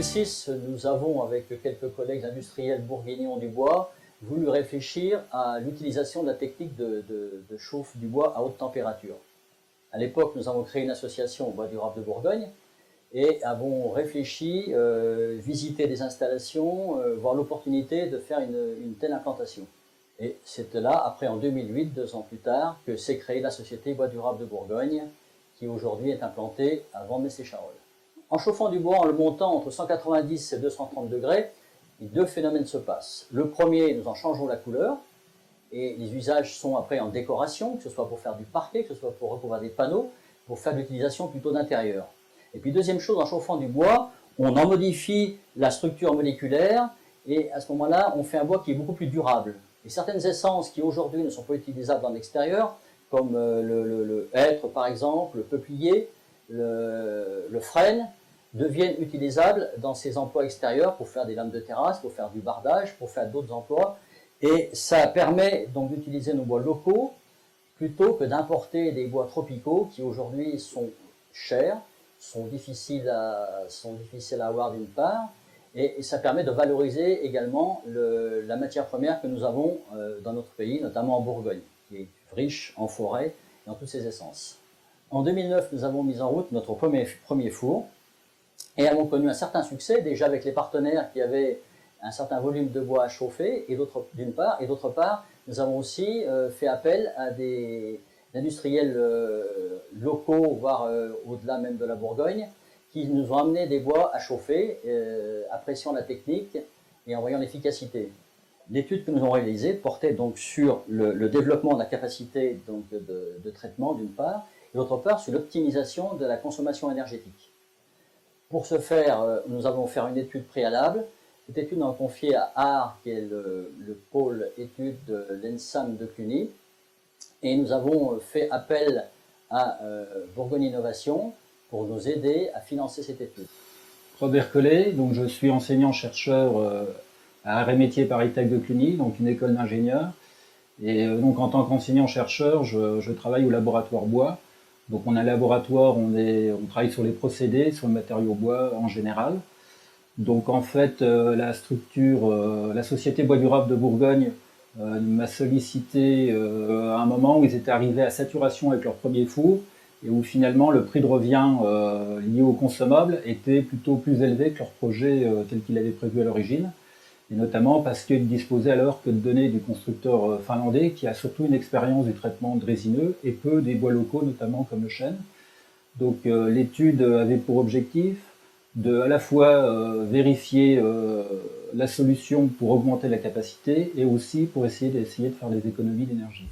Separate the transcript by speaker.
Speaker 1: 2006, nous avons, avec quelques collègues industriels bourguignons du bois, voulu réfléchir à l'utilisation de la technique de chauffe du bois à haute température. À l'époque, nous avons créé une association au Bois durable de Bourgogne et avons réfléchi, visité des installations, voir l'opportunité de faire une telle implantation. Et c'est là, après en 2008, 2 ans plus tard, que s'est créée la société Bois durable de Bourgogne, qui aujourd'hui est implantée à Vendée-Sécharolles. En chauffant du bois, en le montant entre 190 et 230 degrés, 2 phénomènes se passent. Le premier, nous en changeons la couleur, et les usages sont après en décoration, que ce soit pour faire du parquet, que ce soit pour recouvrir des panneaux, pour faire de l'utilisation plutôt d'intérieur. Et puis deuxième chose, en chauffant du bois, on en modifie la structure moléculaire, et à ce moment-là, on fait un bois qui est beaucoup plus durable. Et certaines essences qui aujourd'hui ne sont pas utilisables dans l'extérieur, comme le hêtre par exemple, le peuplier, le frêne, deviennent utilisables dans ces emplois extérieurs pour faire des lames de terrasse, pour faire du bardage, pour faire d'autres emplois. Et ça permet donc d'utiliser nos bois locaux plutôt que d'importer des bois tropicaux qui aujourd'hui sont chers, sont difficiles à avoir d'une part, et ça permet de valoriser également la matière première que nous avons dans notre pays, notamment en Bourgogne, qui est riche en forêt et en toutes ses essences. En 2009, nous avons mis en route notre premier four et avons connu un certain succès, déjà avec les partenaires qui avaient un certain volume de bois à chauffer, d'une part, et d'autre part, nous avons aussi fait appel à des industriels locaux, voire au-delà même de la Bourgogne, qui nous ont amené des bois à chauffer, appréciant la technique et en voyant l'efficacité. L'étude que nous avons réalisée portait donc sur le développement de la capacité donc, de traitement d'une part, et d'autre part sur l'optimisation de la consommation énergétique. Pour ce faire, nous avons fait une étude préalable. Cette étude, nous avons confiée à ARR, qui est le pôle études de l'ENSAM de Cluny, et nous avons fait appel à Bourgogne Innovation pour nous aider à financer cette étude.
Speaker 2: Robert Collet, donc je suis enseignant-chercheur à Arts et Métiers Paris-Tech de Cluny, donc une école d'ingénieurs. Et donc en tant qu'enseignant-chercheur, je travaille au laboratoire bois. Donc on a un laboratoire, on travaille sur les procédés, sur le matériau bois en général. Donc en fait, la société Bois durable de Bourgogne m'a sollicité à un moment où ils étaient arrivés à saturation avec leur premier four et où finalement le prix de revient lié aux consommables était plutôt plus élevé que leur projet tel qu'il avait prévu à l'origine. Et notamment parce qu'ils disposaient alors que de données du constructeur finlandais qui a surtout une expérience du traitement de résineux et peu des bois locaux, notamment comme le chêne. Donc l'étude avait pour objectif de à la fois vérifier la solution pour augmenter la capacité et aussi pour essayer de faire des économies d'énergie.